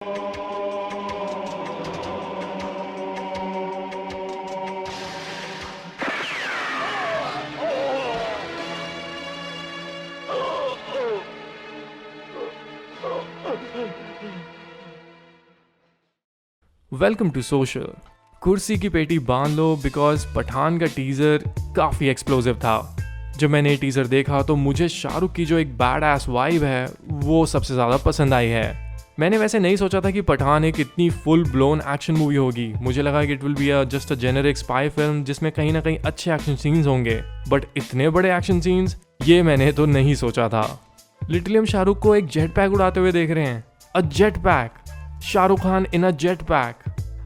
Welcome to social. कुर्सी की पेटी बांध लो बिकॉज पठान का टीजर काफ़ी एक्सप्लोसिव था। जब मैंने ये टीजर देखा तो मुझे शाहरुख की जो एक बैड एस वाइब है वो सबसे ज़्यादा पसंद आई है। मैंने वैसे नहीं सोचा था कि पठान एक इतनी फुल ब्लोन एक्शन मूवी होगी। मुझे लगा कि it will be just a generic spy film जिसमें कहीं ना कहीं अच्छे एक्शन सीन्स होंगे, बट इतने बड़े एक्शन सीन्स ये मैंने तो नहीं सोचा था। लिटरली हम शाहरुख को एक जेट पैक उड़ाते हुए देख रहे हैं। A jet pack, Shahrukh Khan in a jet pack,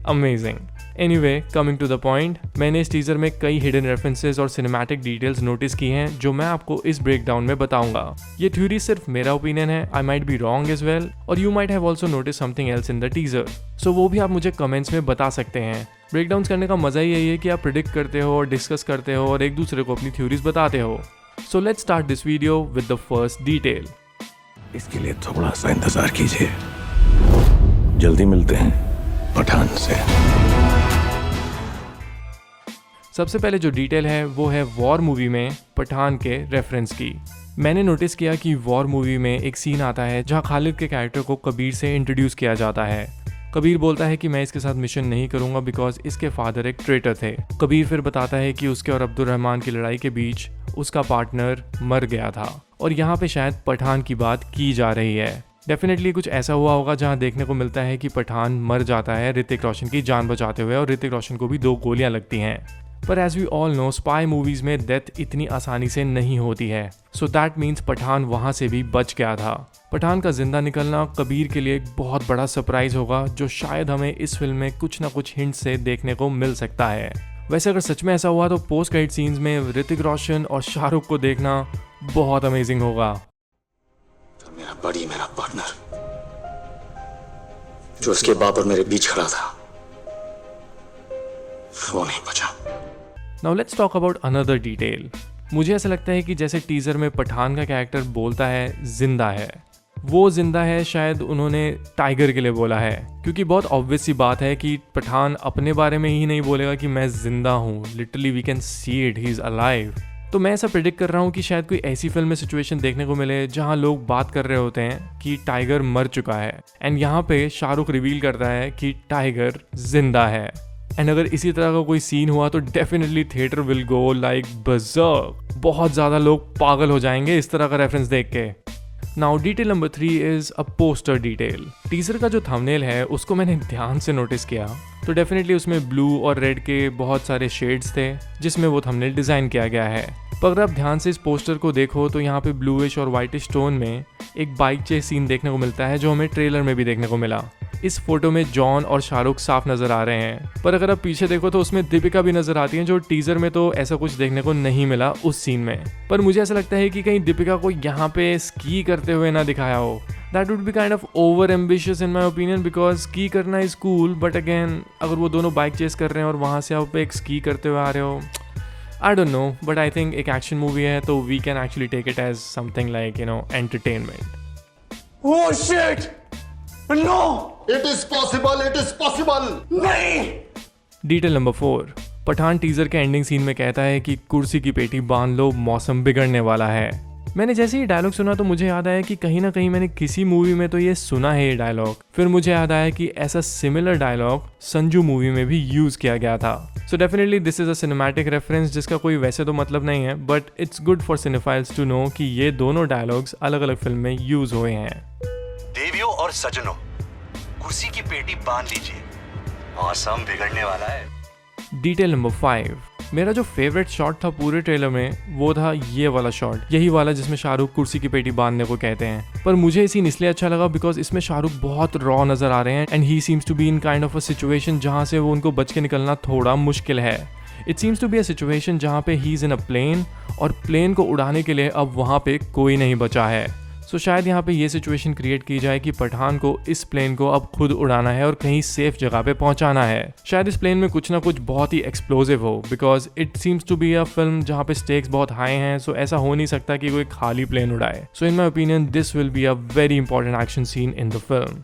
amazing. Anyway, coming to the point, मैंने इस टीजर में कई हिडन रेफरेंसेस और सिनेमैटिक डिटेल्स नोटिस की हैं जो मैं आपको इस ब्रेकडाउन में बताऊंगा। ये थ्योरी सिर्फ मेरा ओपिनियन है, I might be wrong as well, और you might have also notice something else in the teaser. So वो भी आप मुझे कमेंट्स में बता सकते हैं। ब्रेकडाउन करने का मजा ही यही है कि आप प्रिडिक्ट करते हो और डिस्कस करते हो और एक दूसरे को अपनी थ्योरीज बताते हो। So let's start this video with the first detail. इसके लिए थोड़ा सा इंतजार कीजिए, जल्दी मिलते हैं पठान से। सबसे पहले जो डिटेल है वो है वॉर मूवी में पठान के रेफरेंस की। मैंने नोटिस किया कि वॉर मूवी में एक सीन आता है जहां खालिद के कैरेक्टर को कबीर से इंट्रोड्यूस किया जाता है। कबीर बोलता है कि मैं इसके साथ मिशन नहीं करूंगा बिकॉज इसके फादर एक ट्रेटर थे। कबीर फिर बताता है कि उसके और अब्दुल रहमान की लड़ाई के बीच उसका पार्टनर मर गया था और यहाँ पे शायद पठान की बात की जा रही है। डेफिनेटली कुछ ऐसा हुआ होगा जहां देखने को मिलता है कि पठान मर जाता है ऋतिक रोशन की जान बचाते हुए और ऋतिक रोशन को भी 2 गोलियां लगती हैं। पर as we all know, spy movies में डेथ इतनी आसानी से नहीं होती है, सो दैट मीन्स पठान वहां से भी बच गया था। पठान का जिंदा निकलना कबीर के लिए एक बहुत बड़ा सरप्राइज होगा जो शायद हमें इस फिल्म में कुछ ना कुछ हिंट से देखने को मिल सकता है। वैसे अगर सच में ऐसा हुआ तो पोस्ट क्रेडिट सीन्स में ऋतिक रोशन और शाहरुख को देखना बहुत अमेजिंग होगा। मेरा बड़ी, मेरा पार्टनर जो उसके बाप और मेरे बीच खड़ा था, वो नहीं बचा। Now let's talk about another detail. मुझे ऐसा लगता है कि जैसे टीजर में पठान का कैरेक्टर बोलता है जिंदा है, वो जिंदा है शायद उन्होंने टाइगर के लिए बोला है, क्योंकि बहुत ऑब्वियस सी बात है कि पठान अपने बारे में ही नहीं बोलेगा कि मैं जिंदा हूँ। Literally we can see it, he is alive. तो मैं ऐसा प्रेडिक्ट कर रहा हूँ कि शायद कोई ऐसी फिल्म में सिचुएशन देखने को मिले जहाँ लोग बात कर रहे होते हैं कि टाइगर मर चुका है एंड यहाँ पे शाहरुख रिवील करता है कि टाइगर जिंदा है। एंड अगर इसी तरह का कोई सीन हुआ तो definitely theatre will go like berserk. बहुत ज़्यादा लोग पागल हो जाएंगे इस तरह का रेफरेंस देख के। Now detail number 3 is a poster detail. Teaser का जो थंबनेल है उसको मैंने ध्यान से नोटिस किया तो डेफिनेटली उसमें ब्लू और रेड के बहुत सारे शेड्स थे जिसमें वो थंबनेल डिज़ाइन किया गया है। पर अगर आप ध्यान से इस पोस्टर को देखो तो यहाँ पे ब्लूइश और वाइटिश टोन में एक बाइक चेस सीन देखने को मिलता है जो हमें ट्रेलर में भी देखने को मिला। इस फोटो में जॉन और शाहरुख साफ नजर आ रहे हैं, पर अगर आप पीछे देखो तो उसमें दीपिका भी नजर आती है जो टीजर में तो ऐसा कुछ देखने को नहीं मिला उस सीन में। पर मुझे ऐसा लगता है कि कहीं दीपिका को यहाँ पे स्की करते हुए ना दिखाया हो। That would be kind of over ambitious in my opinion because ski करना इज कूल, बट अगेन अगर वो दोनों बाइक चेस कर रहे हैं और वहाँ से आप एक स्की करते हुए आ रहे हो, I don't know, but I think एक एक्शन मूवी है तो we can actually take it as something like, you know, entertainment. Oh shit! No! It is possible! It is possible! नहीं! डिटेल नंबर 4, पठान टीजर के ending scene में कहता है कि कुर्सी की पेटी बांध लो, मौसम बिगड़ने वाला है। मैंने जैसे ही डायलॉग सुना तो मुझे याद आया कि कहीं ना कहीं मैंने किसी मूवी में तो ये सुना है ये डायलॉग। फिर मुझे याद आया कि ऐसा सिमिलर डायलॉग संजू मूवी में भी यूज किया गया था। So definitely this is a cinematic reference जिसका कोई वैसे तो मतलब नहीं है, but it's good for cinephiles to know कि ये दोनों डायलॉग्स अलग अलग फिल्म में यूज हुए हैं। देवियों और सज्जनों, कुर्सी की पेटी बांध लीजिए, मौसम बिगड़ने वाला है। डिटेल नंबर 5, मेरा जो फेवरेट शॉट था पूरे ट्रेलर में वो था ये वाला शॉट, यही वाला जिसमें शाहरुख कुर्सी की पेटी बांधने को कहते हैं। पर मुझे ये सीन इसलिए अच्छा लगा बिकॉज इसमें शाहरुख बहुत रॉ नजर आ रहे हैं and he seems to be in kind of a situation जहां से वो उनको बच के निकलना थोड़ा मुश्किल है। It seems to be a situation जहां पे he is in a plane और प्लेन को उड़ाने के लिए अब वहां पे कोई नहीं बचा है। सो शायद यहाँ पे ये सिचुएशन क्रिएट की जाए कि पठान को इस प्लेन को अब खुद उड़ाना है और कहीं सेफ जगह पे पहुंचाना है। शायद इस प्लेन में कुछ ना कुछ बहुत ही एक्सप्लोसिव हो because it seems to be a film जहाँ पे स्टेक्स बहुत हाई हैं। सो ऐसा हो नहीं सकता कि कोई खाली प्लेन उड़ाए। So in my opinion this will be a very important action scene in the film.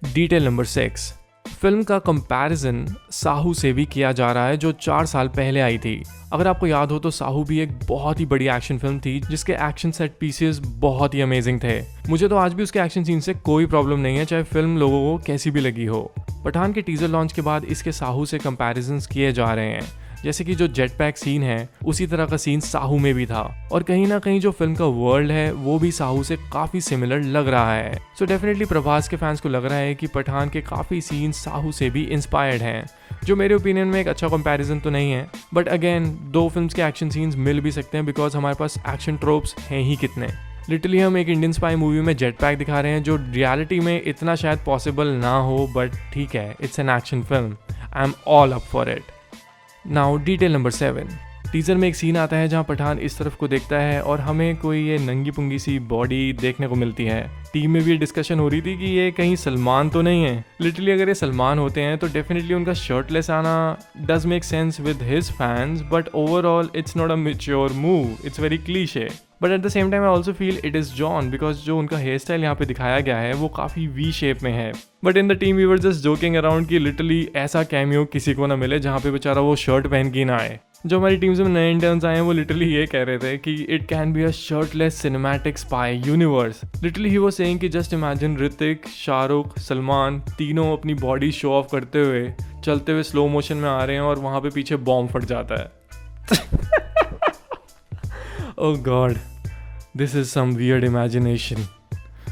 Detail number 6, film का कंपैरिजन साहू से भी किया जा रहा है जो 4 साल पहले आई थी। अगर आपको याद हो तो साहू भी एक बहुत ही बड़ी एक्शन फिल्म थी जिसके एक्शन सेट पीसेस बहुत ही अमेजिंग थे। मुझे तो आज भी उसके एक्शन सीन से कोई प्रॉब्लम नहीं है, चाहे फिल्म लोगों को कैसी भी लगी हो। पठान के टीजर लॉन्च के बाद इसके साहू से कंपैरिजंस किए जा रहे हैं, जैसे कि जो जेट पैक सीन है उसी तरह का सीन साहू में भी था, और कहीं ना कहीं जो फिल्म का वर्ल्ड है वो भी साहू से काफी सिमिलर लग रहा है। सो डेफिनेटली प्रभास के फैंस को लग रहा है कि पठान के काफी सीन साहू से भी इंस्पायर्ड हैं, जो मेरे ओपिनियन में एक अच्छा कंपैरिजन तो नहीं है, बट अगेन दो फिल्म्स के एक्शन सीन्स मिल भी सकते हैं बिकॉज हमारे पास एक्शन ट्रोप्स हैं ही कितने। लिटरली हम एक इंडियन स्पाई मूवी में जेट पैक दिखा रहे हैं जो रियलिटी में इतना शायद पॉसिबल ना हो, बट ठीक है, it's an action film, I am all up for it. Now detail number 7, teaser में एक सीन आता है जहां पठान इस तरफ को देखता है और हमें कोई ये नंगी पुंगी सी बॉडी देखने को मिलती है। टीम में भी डिस्कशन हो रही थी कि ये कहीं सलमान तो नहीं है। लिटरली अगर ये सलमान होते हैं तो डेफिनेटली उनका शर्टलेस आना does make sense with his fans, but overall it's not a mature move, it's very cliche. But at the same time I also feel it is John because जो उनका hair style यहाँ पे दिखाया गया है वो काफ़ी वी शेप में है। But in the team we were just joking around कि लिटरली ऐसा कैमियो किसी को ना मिले जहाँ पे बेचारा वो शर्ट पहन के ना आए। जो हमारी टीम से नए इंटर्न्स आए हैं वो लिटरली ये कह रहे थे कि it can be a shirtless cinematic spy universe. Literally he was saying कि जस्ट इमेजिन ऋतिक, शाहरुख, सलमान तीनों अपनी बॉडी शो ऑफ करते हुए चलते हुए स्लो मोशन में आ रहे हैं और वहाँ पे पीछे बॉम्ब फट जाता है। Oh God, this is some weird imagination,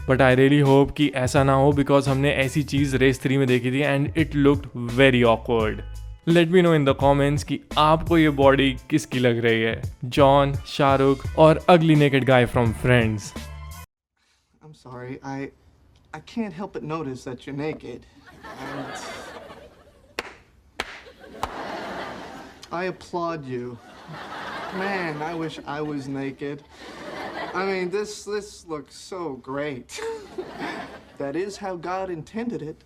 but I really hope कि ऐसा ना हो बिकॉज हमने ऐसी चीज़ रेस 3 में देखी थी and it looked very awkward. Late me no in the comments कि आपको ये बॉडी किसकी लग रही है, जॉन, शाहरुख और अगली naked guy from friends. I'm sorry, I can't help but notice that you're naked. And I applaud you. Man, I wish I was naked. I mean, this looks so great. That is how God intended it.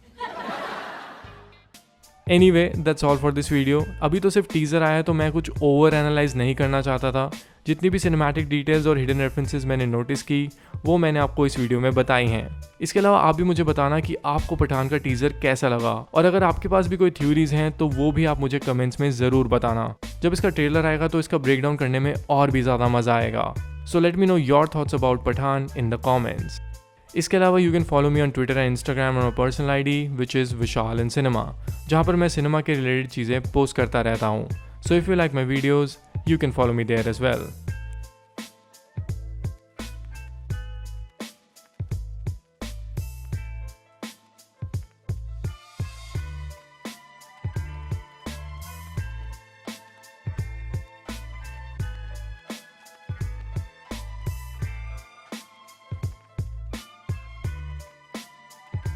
Anyway that's all for this video. अभी तो सिर्फ teaser आया तो मैं कुछ over analyse नहीं करना चाहता था। जितनी भी सिनेमैटिक डिटेल्स और हिडन रेफरेंसेस मैंने नोटिस की वो मैंने आपको इस वीडियो में बताई हैं। इसके अलावा आप भी मुझे बताना कि आपको पठान का टीजर कैसा लगा, और अगर आपके पास भी कोई थ्योरीज हैं तो वो भी आप मुझे कमेंट्स में ज़रूर बताना। जब इसका ट्रेलर आएगा तो इसका ब्रेकडाउन करने में और भी ज़्यादा मज़ा आएगा। So let me know your thoughts about Pathaan in the comments. इसके अलावा you can follow me on Twitter and Instagram और personal ID which is Vishal in cinema, जहाँ पर मैं सिनेमा के रिलेटेड चीज़ें पोस्ट करता रहता हूँ। So if you like my videos you can follow me there as well.